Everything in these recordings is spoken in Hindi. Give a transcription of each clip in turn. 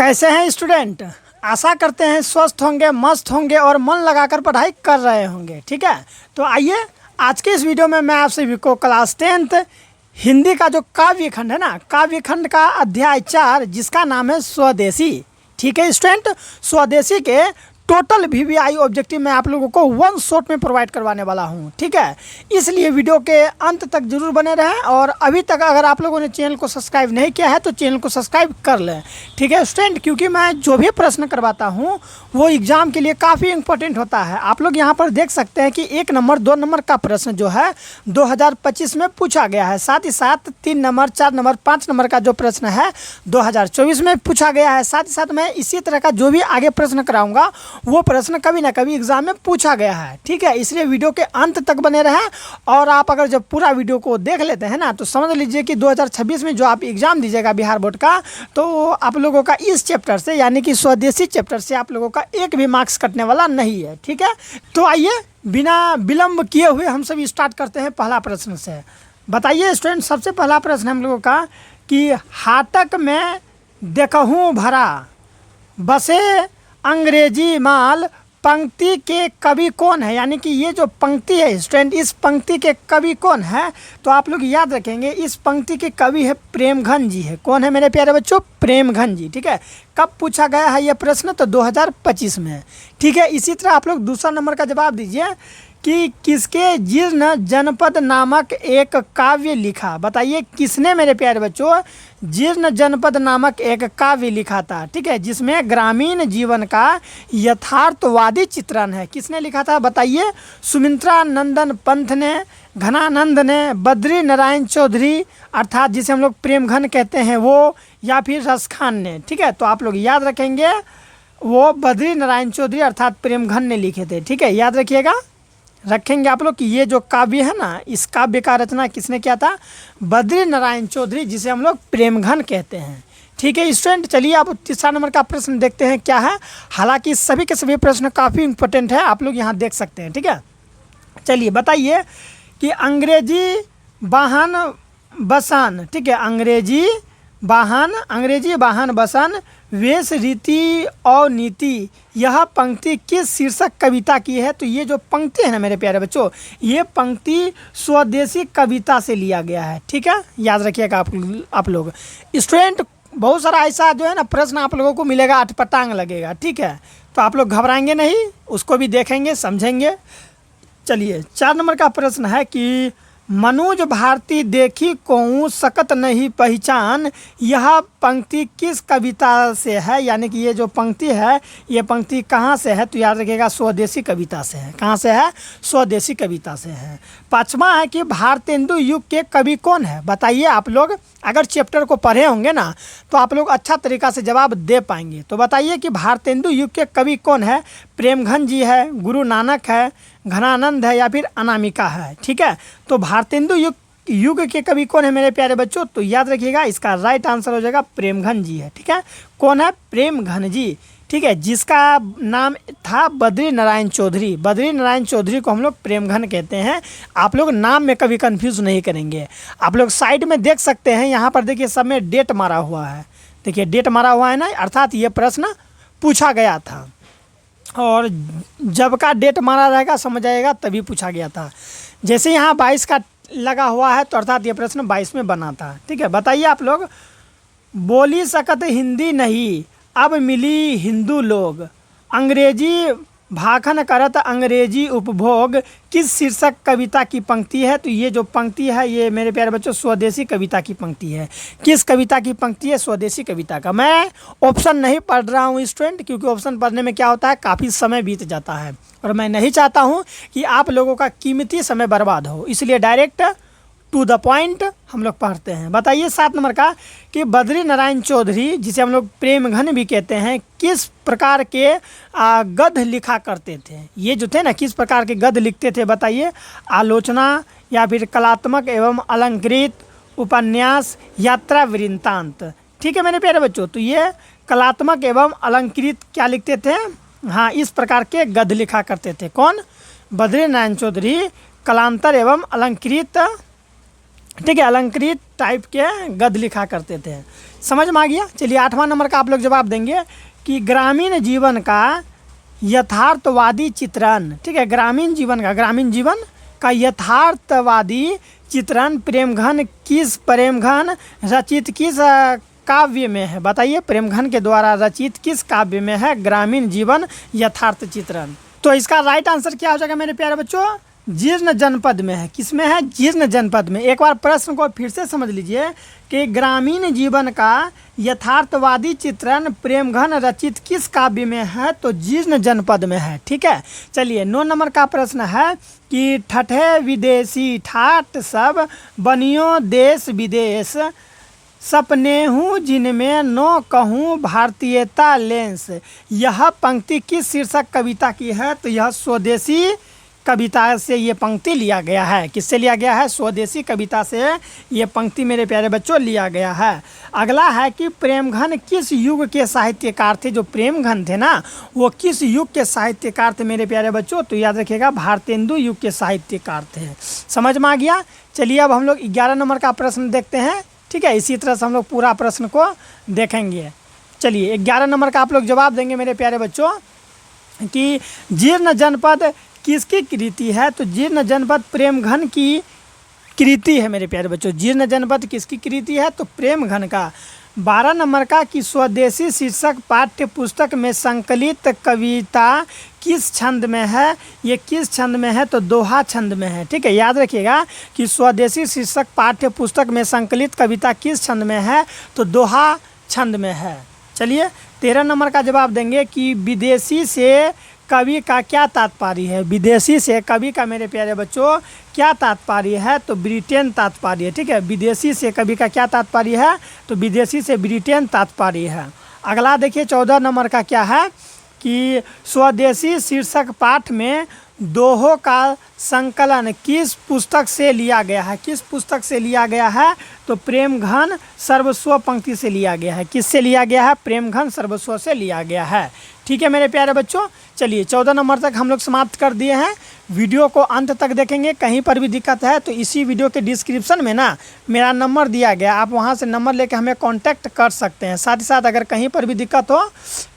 कैसे हैं स्टूडेंट। आशा करते हैं स्वस्थ होंगे, मस्त होंगे और मन लगाकर पढ़ाई कर रहे होंगे। ठीक है, तो आइए आज के इस वीडियो में मैं आप सभी को क्लास 10th हिंदी का जो काव्य खंड है ना, काव्य खंड का अध्याय 4 जिसका नाम है स्वदेशी। ठीक है स्टूडेंट, स्वदेशी के टोटल वीवीआई ऑब्जेक्टिव मैं आप लोगों को वन शॉट में प्रोवाइड करवाने वाला हूं। ठीक है, इसलिए वीडियो के अंत तक जरूर बने रहें और अभी तक अगर आप लोगों ने चैनल को सब्सक्राइब नहीं किया है तो चैनल को सब्सक्राइब कर लें। ठीक है स्टूडेंट, क्योंकि मैं जो भी प्रश्न करवाता हूं वो एग्ज़ाम के लिए काफ़ी इंपॉर्टेंट होता है। आप लोग यहाँ पर देख सकते हैं कि 1 नंबर 2 नंबर का प्रश्न जो है 2025 में पूछा गया है, साथ ही साथ 3 नंबर 4 नंबर 5 नंबर का जो प्रश्न है 2024 में पूछा गया है। साथ ही साथ मैं इसी तरह का जो भी आगे प्रश्न कराऊंगा वो प्रश्न कभी ना कभी एग्जाम में पूछा गया है। ठीक है, इसलिए वीडियो के अंत तक बने रहें और आप अगर जब पूरा वीडियो को देख लेते हैं ना तो समझ लीजिए कि 2026 में जो आप एग्ज़ाम दीजिएगा बिहार बोर्ड का, तो आप लोगों का इस चैप्टर से यानी कि स्वदेशी चैप्टर से आप लोगों का एक भी मार्क्स कटने वाला नहीं है। ठीक है, तो आइए बिना विलम्ब किए हुए हम सभी स्टार्ट करते हैं पहला प्रश्न से। बताइए स्टूडेंट, सबसे पहला प्रश्न हम लोगों का कि हाटक में देखहूँ भरा बसे अंग्रेजी माल पंक्ति के कवि कौन है। यानी कि ये जो पंक्ति है स्टूडेंट, इस पंक्ति के कवि कौन है, तो आप लोग याद रखेंगे इस पंक्ति के कवि है प्रेमघन जी है। कौन है मेरे प्यारे बच्चों? प्रेमघन जी। ठीक है, कब पूछा गया है ये प्रश्न? तो 2025 में। ठीक है, इसी तरह आप लोग दूसरा नंबर का जवाब दीजिए कि किसके जीर्ण जनपद नामक एक काव्य लिखा। बताइए किसने मेरे प्यारे बच्चों जीर्ण जनपद नामक एक काव्य लिखा था। ठीक है, जिसमें ग्रामीण जीवन का यथार्थवादी चित्रण है। किसने लिखा था बताइए? सुमित्रा नंदन पंत ने, घनानंद ने, बद्री नारायण चौधरी अर्थात जिसे हम लोग प्रेमघन कहते हैं वो, या फिर रसखान ने। ठीक है, तो आप लोग याद रखेंगे वो बद्री नारायण चौधरी अर्थात प्रेमघन ने लिखे थे। ठीक है, याद रखिएगा, रखेंगे आप लोग कि ये जो काव्य है ना, इस काव्य का रचना किसने किया था? बद्री नारायण चौधरी, जिसे हम लोग प्रेमघन कहते हैं। ठीक है स्टूडेंट, चलिए आप तीसरा नंबर का प्रश्न देखते हैं क्या है। हालांकि सभी के सभी प्रश्न काफ़ी इंपॉर्टेंट है, आप लोग यहाँ देख सकते हैं। ठीक है, चलिए बताइए कि अंग्रेजी वाहन बसन, ठीक है, अंग्रेजी वाहन बसन वेश रीति और नीति, यह पंक्ति किस शीर्षक कविता की है? तो ये जो पंक्ति है ना मेरे प्यारे बच्चों, ये पंक्ति स्वदेशी कविता से लिया गया है। ठीक है, याद रखिएगा आप लोग स्टूडेंट। बहुत सारा ऐसा जो है ना प्रश्न आप लोगों को मिलेगा, अटपटांग लगेगा। ठीक है, तो आप लोग घबराएंगे नहीं, उसको भी देखेंगे समझेंगे। चलिए 4 नंबर का प्रश्न है कि मनोज भारती देखी कोऊ सकत नहीं पहचान, यह पंक्ति किस कविता से है? यानी कि ये जो पंक्ति है ये पंक्ति कहाँ से है? तो याद रखिएगा स्वदेशी कविता से है। कहाँ से है? स्वदेशी कविता से है। 5वां है कि भारतेंदु युग के कवि कौन है? बताइए आप लोग अगर चैप्टर को पढ़े होंगे ना तो आप लोग अच्छा तरीका से जवाब दे पाएंगे। तो बताइए कि भारतेंदु युग के कवि कौन है? प्रेमघन जी है, गुरु नानक है, घनानंद है, या फिर अनामिका है। ठीक है, तो भारतेंदु युग के कवि कौन है मेरे प्यारे बच्चों? तो याद रखिएगा इसका राइट आंसर हो जाएगा प्रेमघन जी है। ठीक है, कौन है? प्रेमघन जी। ठीक है, जिसका नाम था बद्री नारायण चौधरी। बद्री नारायण चौधरी को हम लोग प्रेमघन कहते हैं। आप लोग नाम में कभी कंफ्यूज नहीं करेंगे। आप लोग साइड में देख सकते हैं, यहाँ पर देखिए सब में डेट मारा हुआ है। देखिए डेट मारा हुआ है ना, अर्थात ये प्रश्न पूछा गया था और जब का डेट मारा रहेगा समझ आएगा तभी पूछा गया था। जैसे यहाँ 22 का लगा हुआ है तो अर्थात ये प्रश्न 22 में बना था। ठीक है, बताइए आप लोग बोली सकत हिंदी नहीं अब मिली हिंदू लोग, अंग्रेजी भाखन करत अंग्रेजी उपभोग, किस शीर्षक कविता की पंक्ति है? तो ये जो पंक्ति है ये मेरे प्यारे बच्चों स्वदेशी कविता की पंक्ति है। किस कविता की पंक्ति है? स्वदेशी कविता का। मैं ऑप्शन नहीं पढ़ रहा हूँ स्टूडेंट, क्योंकि ऑप्शन पढ़ने में क्या होता है काफ़ी समय बीत जाता है और मैं नहीं चाहता हूँ कि आप लोगों का कीमती समय बर्बाद हो, इसलिए डायरेक्ट टू द पॉइंट हम लोग पढ़ते हैं। बताइए 7 नंबर का कि बद्री नारायण चौधरी, जिसे हम लोग प्रेमघन भी कहते हैं, किस प्रकार के गद्य लिखा करते थे? ये जो थे ना किस प्रकार के गद्य लिखते थे बताइए? आलोचना, या फिर कलात्मक एवं अलंकृत, उपन्यास, यात्रा वृत्तांत। ठीक है मेरे प्यारे बच्चों, तो ये कलात्मक एवं अलंकृत क्या लिखते थे? हाँ, इस प्रकार के गद्य लिखा करते थे। कौन? बद्री नारायण चौधरी कलांतर एवं अलंकृत, ठीक है, अलंकृत टाइप के गद्य लिखा करते थे। समझ में आ गया। चलिए 8वां नंबर का आप लोग जवाब देंगे कि ग्रामीण जीवन का यथार्थवादी चित्रण, ठीक है, ग्रामीण जीवन का यथार्थवादी चित्रण प्रेमघन रचित किस काव्य में है? बताइए, प्रेमघन के द्वारा रचित किस काव्य में है ग्रामीण जीवन यथार्थ चित्रण? तो इसका राइट आंसर क्या हो जाएगा मेरे प्यारे बच्चों? जीर्ण जनपद में है। किस में है? जीर्ण जनपद में। एक बार प्रश्न को फिर से समझ लीजिए कि ग्रामीण जीवन का यथार्थवादी चित्रण प्रेमघन रचित किस काव्य में है? तो जीर्ण जनपद में है। ठीक है, चलिए 9 नंबर का प्रश्न है कि ठठे विदेशी ठाट सब बनियो देश विदेश, सपने हूँ जिनमें नो कहूँ भारतीयता लेंस। यह पंक्ति किस शीर्षक कविता की है? तो यह स्वदेशी कविता से ये पंक्ति लिया गया है। किससे लिया गया है? स्वदेशी कविता से ये पंक्ति मेरे प्यारे बच्चों लिया गया है। अगला है कि प्रेमघन किस युग के साहित्यकार थे? जो प्रेमघन थे ना, वो किस युग के साहित्यकार थे मेरे प्यारे बच्चों? तो याद रखिएगा, भारतेंदु युग के साहित्यकार थे। समझ में आ गया। चलिए अब हम लोग 11 नंबर का प्रश्न देखते हैं। ठीक है, इसी तरह से हम लोग पूरा प्रश्न को देखेंगे। चलिए 11 नंबर का आप लोग जवाब देंगे मेरे प्यारे बच्चों कि जीर्ण जनपद किसकी कृति है? तो जीर्ण जनपद प्रेमघन की कृति है मेरे प्यारे बच्चों। जीर्ण जनपद किसकी कृति है? तो प्रेमघन का। 12 नंबर का कि स्वदेशी शीर्षक पाठ्य पुस्तक में संकलित कविता किस छंद में है? ये किस छंद में है? तो दोहा छंद में है। ठीक है, याद रखिएगा कि स्वदेशी शीर्षक पाठ्य पुस्तक में संकलित कविता किस छंद में है? तो दोहा छंद में है। चलिए 13 नंबर का जवाब देंगे कि विदेशी से कवि का क्या तात्पर्य है? विदेशी से कवि का मेरे प्यारे बच्चों क्या तात्पर्य है? तो ब्रिटेन तात्पर्य है। ठीक है, विदेशी से कवि का क्या तात्पर्य है? तो विदेशी से ब्रिटेन तात्पर्य है। अगला देखिए 14 नंबर का क्या है कि स्वदेशी शीर्षक पाठ में दोहों का संकलन किस पुस्तक से लिया गया है? किस पुस्तक से लिया गया है? तो प्रेमघन सर्वस्व पंक्ति से लिया गया है। किससे लिया गया है? प्रेमघन सर्वस्व से लिया गया है। ठीक है मेरे प्यारे बच्चों, चलिए 14 नंबर तक हम लोग समाप्त कर दिए हैं। वीडियो को अंत तक देखेंगे। कहीं पर भी दिक्कत है तो इसी वीडियो के डिस्क्रिप्शन में ना मेरा नंबर दिया गया, आप वहां से नंबर लेके हमें कांटेक्ट कर सकते हैं। साथ ही साथ अगर कहीं पर भी दिक्कत हो,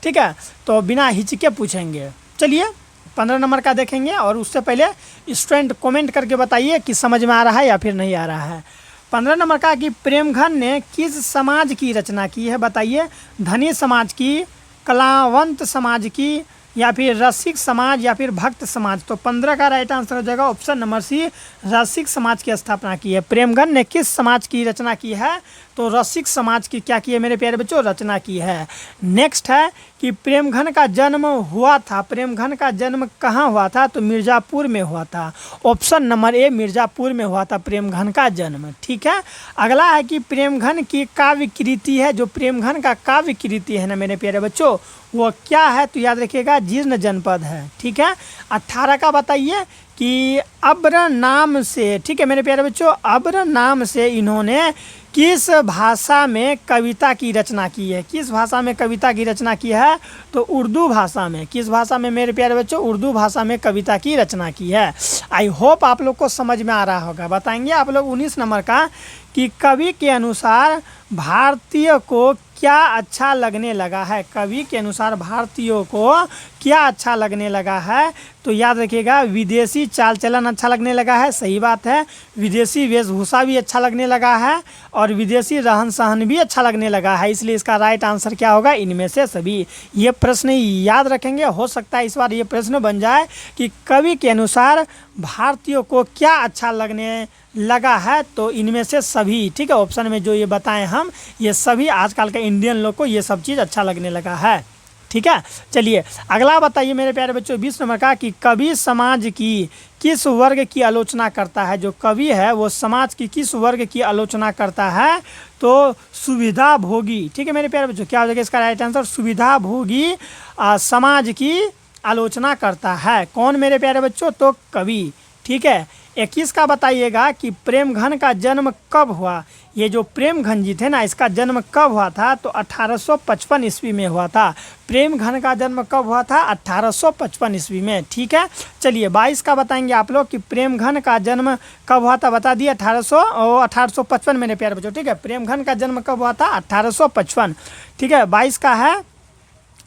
ठीक है, तो बिना हिचके पूछेंगे। चलिए 15 नंबर का देखेंगे और उससे पहले स्टूडेंट कमेंट करके बताइए कि समझ में आ रहा है या फिर नहीं आ रहा है। 15 नंबर का कि प्रेमघन ने किस समाज की रचना की है? बताइए, धनी समाज की, कलावंत समाज की, या फिर रसिक समाज, या फिर भक्त समाज? तो 15 का राइट आंसर हो जाएगा ऑप्शन नंबर सी, रसिक समाज की स्थापना की है। प्रेमघन ने किस समाज की रचना की है? तो रसिक समाज की क्या की है मेरे प्यारे बच्चों? रचना की है। नेक्स्ट है कि प्रेमघन का जन्म हुआ था, प्रेमघन का जन्म कहाँ हुआ था? तो मिर्ज़ापुर में हुआ था। ऑप्शन नंबर ए, मिर्ज़ापुर में हुआ था प्रेमघन का जन्म। ठीक है, अगला है कि प्रेमघन की काव्य कृति है, जो प्रेमघन का काव्य कृति है ना मेरे प्यारे बच्चों, वो क्या है? तो याद रखिएगा, जीर्ण जनपद है। ठीक है, 18 का बताइए कि अब्र नाम से, ठीक है मेरे प्यारे बच्चों, अब्र नाम से इन्होंने किस भाषा में कविता की रचना की है? किस भाषा में कविता की रचना की है? तो उर्दू भाषा में। किस भाषा में मेरे प्यारे बच्चों? उर्दू भाषा में कविता की रचना की है। आई होप आप लोग को समझ में आ रहा होगा। बताएंगे आप लोग 19 नंबर का कि कवि के अनुसार भारतीय को क्या अच्छा लगने लगा है? कवि के अनुसार भारतीयों को क्या अच्छा लगने लगा है? तो याद रखिएगा, विदेशी चाल चलन अच्छा लगने लगा है। सही बात है। विदेशी वेशभूषा भी अच्छा लगने लगा है और विदेशी रहन सहन भी अच्छा लगने लगा है। इसलिए इसका राइट आंसर क्या होगा? इनमें से सभी। ये प्रश्न याद रखेंगे, हो सकता है इस बार ये प्रश्न बन जाए कि कवि के अनुसार भारतीयों को क्या अच्छा लगने लगा है? तो इनमें से सभी। ठीक है, ऑप्शन में जो ये बताएं हम, ये सभी आजकल के इंडियन लोग को ये सब चीज़ अच्छा लगने लगा है। ठीक है, चलिए अगला बताइए मेरे प्यारे बच्चों 20 नंबर का कि कवि समाज की किस वर्ग की आलोचना करता है? जो कवि है वो समाज की किस वर्ग की आलोचना करता है? तो सुविधा भोगी। ठीक है मेरे प्यारे बच्चों, क्या हो जाएगा इसका राइट आंसर? सुविधा भोगी समाज की आलोचना करता है। कौन मेरे प्यारे बच्चों? तो कवि। ठीक है। 21 का बताइएगा कि प्रेमघन का जन्म कब हुआ। ये जो प्रेमघन जी थे ना, इसका जन्म कब हुआ था, तो 1855 ईस्वी में हुआ था। प्रेमघन का जन्म कब हुआ था, 1855 ईस्वी में, ठीक है। चलिए 22 का बताएंगे आप लोग कि प्रेमघन का जन्म कब हुआ था, बता दिए 1855 मेरे प्यारे बच्चों, ठीक है। प्रेमघन का जन्म कब हुआ था, 1855, ठीक है। 22 का है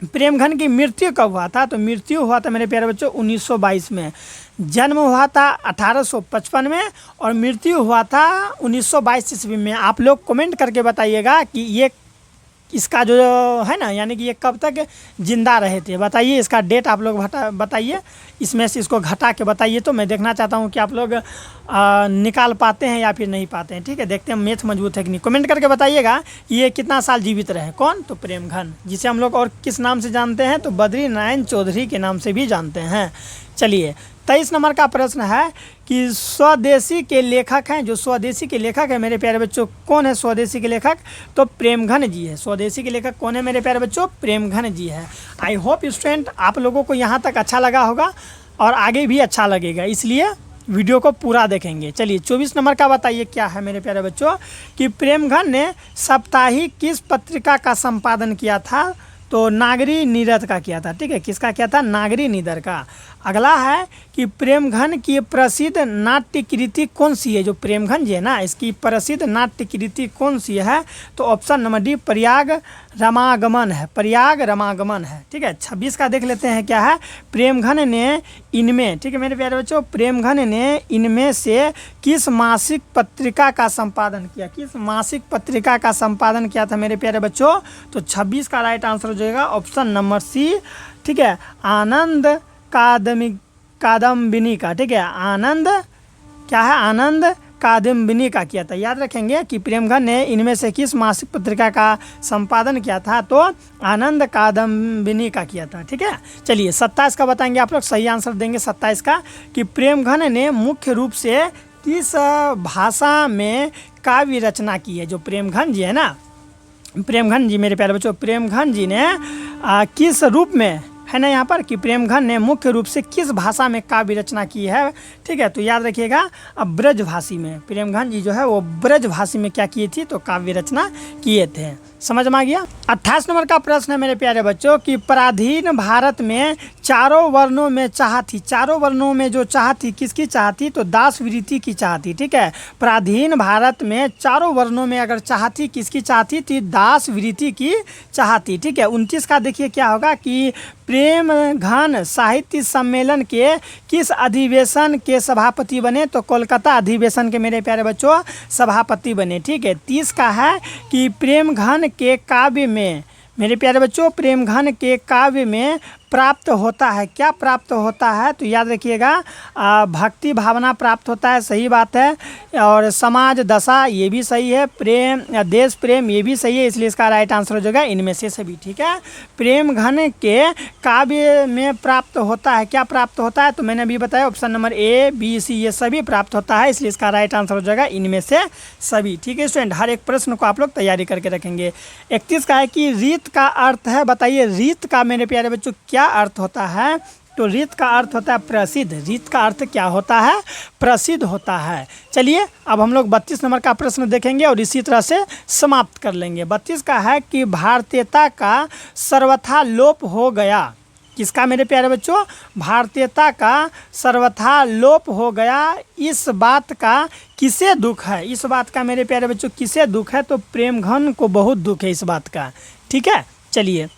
प्रेमघन की मृत्यु कब हुआ था, तो मृत्यु हुआ था मेरे प्यारे बच्चों 1922 में। जन्म हुआ था 1855 में और मृत्यु हुआ था 1922 ईस्वी में। आप लोग कमेंट करके बताइएगा कि ये इसका जो है ना, यानी कि ये कब तक जिंदा रहे थे, बताइए इसका डेट आप लोग बताइए, इसमें से इसको घटा के बताइए, तो मैं देखना चाहता हूँ कि आप लोग निकाल पाते हैं या फिर नहीं पाते हैं, ठीक है। देखते हैं मैथ मजबूत है कि नहीं, कमेंट करके बताइएगा ये कितना साल जीवित रहे। कौन, तो प्रेमघन, जिसे हम लोग और किस नाम से जानते हैं, तो बद्री नारायण चौधरी के नाम से भी जानते हैं। चलिए 23 नंबर का प्रश्न है कि स्वदेशी के लेखक हैं, जो स्वदेशी के लेखक है मेरे प्यारे बच्चों, कौन है स्वदेशी के लेखक, तो प्रेमघन जी है। स्वदेशी के लेखक कौन है मेरे प्यारे बच्चों, प्रेमघन जी है। आई होप स्टूडेंट आप लोगों को यहाँ तक अच्छा लगा होगा और आगे भी अच्छा लगेगा, इसलिए वीडियो को पूरा देखेंगे। चलिए 24 नंबर का बताइए क्या है मेरे प्यारे बच्चों, कि प्रेमघन ने साप्ताहिक किस पत्रिका का संपादन किया था, तो नागरी नीरद का किया था, ठीक है। किसका किया था, नागरी नीरद का। अगला है कि प्रेमघन की प्रसिद्ध नाट्य कृति कौन सी है, जो प्रेमघन जी है ना, इसकी प्रसिद्ध नाट्य कृति कौन सी है, तो ऑप्शन नंबर डी प्रयाग रामागमन है, प्रयाग रामागमन है, ठीक है। 26 का देख लेते हैं क्या है, प्रेमघन ने इनमें, ठीक है मेरे प्यारे बच्चों, प्रेमघन ने इनमें से किस मासिक पत्रिका का संपादन किया, किस मासिक पत्रिका का संपादन किया था मेरे प्यारे बच्चों, तो 26 का राइट आंसर हो जाएगा ऑप्शन नंबर सी, ठीक है, आनंद कादम्बिनी का, ठीक है। आनंद क्या है, आनंद कादम्बिनी का किया था। याद रखेंगे कि प्रेमघन ने इनमें से किस मासिक पत्रिका का संपादन किया था, तो आनंद कादम्बिनी का किया था, ठीक है। चलिए 27 का बताएंगे आप लोग, सही आंसर देंगे 27 का, कि प्रेमघन ने मुख्य रूप से किस भाषा में काव्य रचना की है। जो प्रेमघन जी है ना, प्रेमघन जी मेरे प्यारे बच्चों, प्रेमघन जी ने किस रूप में है ना यहाँ पर, कि प्रेमघन ने मुख्य रूप से किस भाषा में काव्य रचना की है, ठीक है। तो याद रखिएगा अब ब्रजभाषी में, प्रेमघन जी जो है वो ब्रजभाषी में क्या किए थी, तो काव्य रचना किए थे। समझ में आ गया। 28 नंबर का प्रश्न है मेरे प्यारे बच्चों, कि पराधीन भारत में चारों वर्णों में चाह थी, चारों वर्णों में जो चाह थी किसकी चाह थी, तो दास वृत्ति की चाह थी, ठीक है। पराधीन भारत में चारों वर्णों में अगर चाह थी किसकी चाह थी, तो दास वृत्ति की चाह थी, ठीक है। 29 का देखिए क्या होगा, कि प्रेमघन साहित्य सम्मेलन के किस अधिवेशन के सभापति बने, तो कोलकाता अधिवेशन के मेरे प्यारे बच्चों सभापति बने, ठीक है। 30 का है कि प्रेमघन के काव्य में मेरे प्यारे बच्चों, प्रेमघन के काव्य में प्राप्त होता है, क्या प्राप्त होता है, तो याद रखिएगा भक्ति भावना प्राप्त होता है, सही बात है, और समाज दशा ये भी सही है, प्रेम देश प्रेम ये भी सही है, इसलिए इसका राइट आंसर हो जाएगा इनमें से सभी, ठीक है। प्रेमघन के काव्य में प्राप्त होता है, क्या प्राप्त होता है, तो मैंने अभी बताया option number A B C ये सभी प्राप्त होता है, इसलिए इसका राइट आंसर हो जाएगा इनमें से सभी, ठीक है स्टूडेंट। हर एक प्रश्न को आप लोग तैयारी करके रखेंगे। 31 का है कि रीत का अर्थ है, बताइए रीत का मेरे प्यारे बच्चों क्या अर्थ होता है, तो रीत का अर्थ होता है प्रसिद्ध। रीत का अर्थ क्या होता है, प्रसिद्ध होता है। चलिए अब हम लोग 32 नंबर का प्रश्न देखेंगे और इसी तरह से समाप्त कर लेंगे। 32 का है कि भारतीयता का सर्वथा लोप हो गया, किसका मेरे प्यारे बच्चों, भारतीयता का सर्वथा लोप हो गया, इस बात का किसे दुख है, इस बात का मेरे प्यारे बच्चों किसे दुख है, तो प्रेमघन को बहुत दुख है इस बात का, ठीक है। चलिए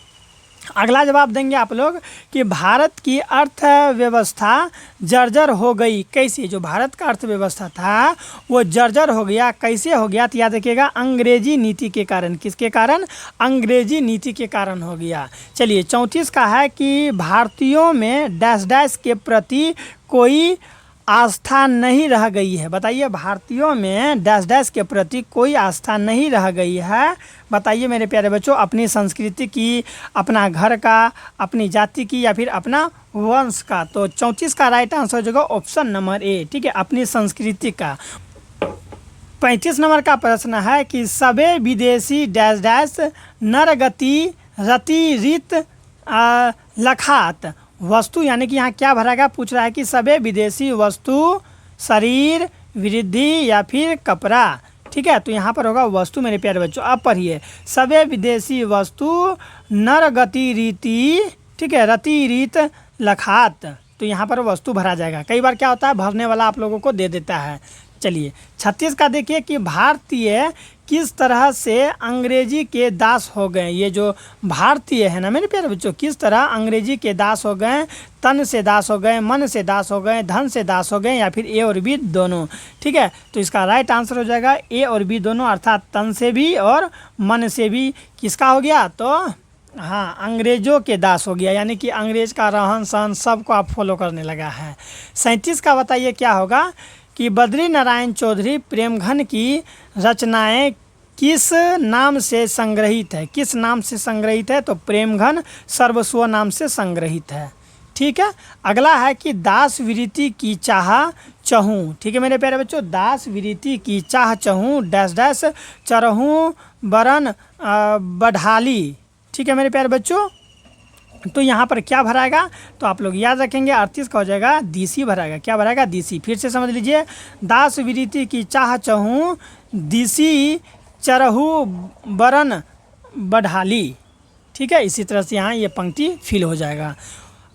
अगला जवाब देंगे आप लोग कि भारत की अर्थव्यवस्था जर्जर हो गई कैसे, जो भारत का अर्थव्यवस्था था वो जर्जर हो गया, कैसे हो गया, तो याद रखिएगा अंग्रेजी नीति के कारण, किसके कारण, अंग्रेजी नीति के कारण हो गया। चलिए 34 का है कि भारतीयों में डैश डैश के प्रति कोई आस्था नहीं रह गई है, बताइए भारतीयों में डैश डैश के प्रति कोई आस्था नहीं रह गई है, बताइए मेरे प्यारे बच्चों अपनी संस्कृति की, अपना घर का, अपनी जाति की, या फिर अपना वंश का। तो 34 का राइट आंसर हो जाएगा ऑप्शन नंबर ए, ठीक है, अपनी संस्कृति का। 35 नंबर का प्रश्न है कि सबे विदेशी डैश डैश नरगति रति रीत लखात वस्तु, यानी कि यहाँ क्या भरा गया, पूछ रहा है कि सबे विदेशी वस्तु शरीर, वृद्धि या फिर कपड़ा। ठीक है, तो यहाँ पर होगा वस्तु मेरे प्यारे बच्चों। अब पढ़िए, सभी विदेशी वस्तु नर गति रीति, ठीक है, रति रीत लखात। तो यहाँ पर वस्तु भरा जाएगा। कई बार क्या होता है, भरने वाला आप लोगों को दे देता है। चलिए 36 का देखिए कि भारतीय किस तरह से अंग्रेजी के दास हो गए। ये जो भारतीय है ना मेरे प्यारे बच्चों, किस तरह अंग्रेजी के दास हो गए। तन से दास हो गए, मन से दास हो गए, धन से दास हो गए, या फिर ए और बी दोनों। ठीक है, तो इसका राइट आंसर हो जाएगा ए और बी दोनों, अर्थात तन से भी और मन से भी। किसका हो गया, तो हाँ, अंग्रेज़ों के दास हो गया, यानी कि अंग्रेज़ का रहन सहन सबको आप फॉलो करने लगा है। 37 का बताइए क्या होगा कि बद्री नारायण चौधरी प्रेमघन की रचनाएं किस नाम से संग्रहित है। किस नाम से संग्रहित है, तो प्रेमघन सर्वस्व नाम से संग्रहित है। ठीक है, अगला है कि दास विरति की चाह चहूँ। ठीक है मेरे प्यारे बच्चों, दास विरति की चाह चहूँ डैश डैश चरहूँ बरन बढ़ाली। ठीक है मेरे प्यारे बच्चों, तो यहाँ पर क्या भराएगा, तो आप लोग याद रखेंगे 38 का हो जाएगा दीसी भराएगा। क्या भराएगा, दीसी। फिर से समझ लीजिए, दास विरति की चाह चहूँ दीसी चरहू बरन बढ़ाली। ठीक है, इसी तरह से यहाँ ये पंक्ति फिल हो जाएगा।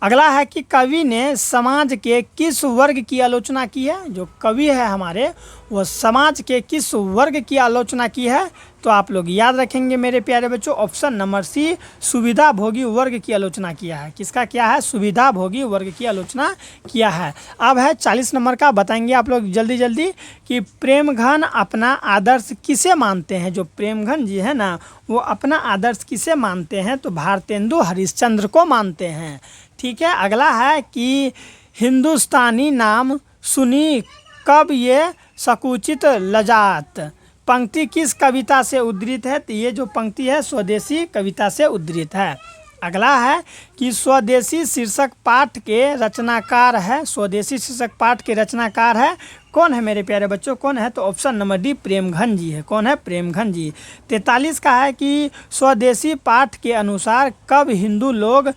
अगला है कि कवि ने समाज के किस वर्ग की आलोचना की है। जो कवि है हमारे, वो समाज के किस वर्ग की आलोचना की है, तो आप लोग याद रखेंगे मेरे प्यारे बच्चों, ऑप्शन नंबर सी, सुविधा भोगी वर्ग की आलोचना किया है। किसका किया है, सुविधा भोगी वर्ग की आलोचना किया है। अब है 40 नंबर का, बताएंगे आप लोग जल्दी जल्दी कि प्रेमघन अपना आदर्श किसे मानते हैं। जो प्रेमघन जी है ना, वो अपना आदर्श किसे मानते हैं, तो भारतेंदु हरिश्चंद्र को मानते हैं। ठीक है, अगला है कि हिंदुस्तानी नाम सुनी कब ये सकुचित लजात। पंक्ति किस कविता से उद्धृत है, तो ये जो पंक्ति है स्वदेशी कविता से उद्धृत है। अगला है कि स्वदेशी शीर्षक पाठ के रचनाकार है। स्वदेशी शीर्षक पाठ के रचनाकार है कौन है मेरे प्यारे बच्चों, कौन है, तो ऑप्शन नंबर डी प्रेमघन जी है। कौन है, प्रेमघन जी। 43 का है कि स्वदेशी पाठ के अनुसार कब हिंदू लोग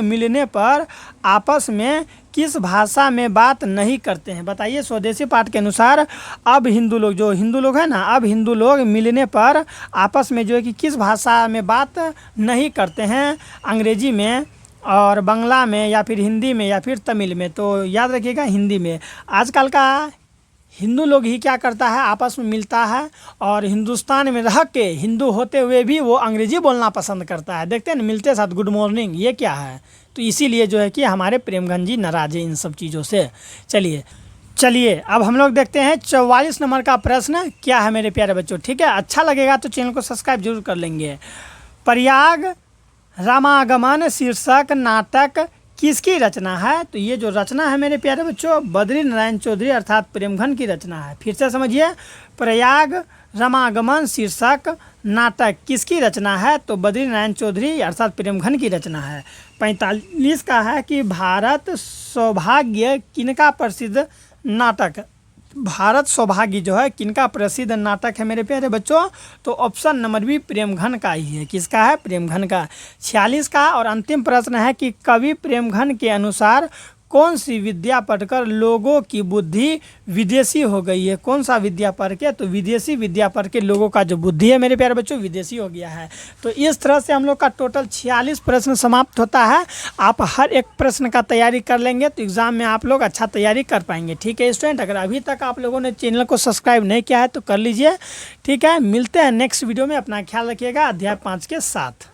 मिलने पर आपस में किस भाषा में बात नहीं करते हैं। बताइए, स्वदेशी पाठ के अनुसार अब हिंदू लोग हैं ना, अब हिंदू लोग मिलने पर आपस में जो है कि किस भाषा में बात नहीं करते हैं, अंग्रेजी में और बांग्ला में या फिर हिंदी में या फिर तमिल में। तो याद रखिएगा हिंदी में। आजकल का हिंदू लोग ही क्या करता है, आपस में मिलता है और हिंदुस्तान में रह के हिंदू होते हुए भी वो अंग्रेजी बोलना पसंद करता है। देखते हैं ना, मिलते साथ गुड मॉर्निंग, ये क्या है। तो इसीलिए जो है कि हमारे प्रेमघन जी नाराज हैं इन सब चीज़ों से। चलिए अब हम लोग देखते हैं 44 नंबर का प्रश्न क्या है मेरे प्यारे बच्चों। ठीक है, अच्छा लगेगा तो चैनल को सब्सक्राइब जरूर कर लेंगे। प्रयाग रामागमन शीर्षक नाटक किसकी रचना है, तो ये जो रचना है मेरे प्यारे बच्चों बद्री नारायण चौधरी अर्थात प्रेमघन की रचना है। फिर से समझिए, प्रयाग रामागमन शीर्षक नाटक किसकी रचना है, तो बद्री नारायण चौधरी अर्थात प्रेमघन की रचना है। 45 का है कि भारत सौभाग्य किनका प्रसिद्ध नाटक। भारत सौभाग्य जो है किनका प्रसिद्ध नाटक है मेरे प्यारे बच्चों, तो ऑप्शन नंबर बी प्रेमघन का ही है। किसका है, प्रेमघन का। 46 का और अंतिम प्रश्न है कि कवि प्रेमघन के अनुसार कौन सी विद्या पढ़कर लोगों की बुद्धि विदेशी हो गई है। कौन सा विद्या पढ़ के, तो विदेशी विद्या पढ़ के लोगों का जो बुद्धि है मेरे प्यारे बच्चों विदेशी हो गया है। तो इस तरह से हम लोग का टोटल 46 प्रश्न समाप्त होता है। आप हर एक प्रश्न का तैयारी कर लेंगे तो एग्ज़ाम में आप लोग अच्छा तैयारी कर पाएंगे। ठीक है स्टूडेंट, अगर अभी तक आप लोगों ने चैनल को सब्सक्राइब नहीं किया है तो कर लीजिए। ठीक है, मिलते हैं नेक्स्ट वीडियो में। अपना ख्याल रखिएगा अध्याय 5 के साथ।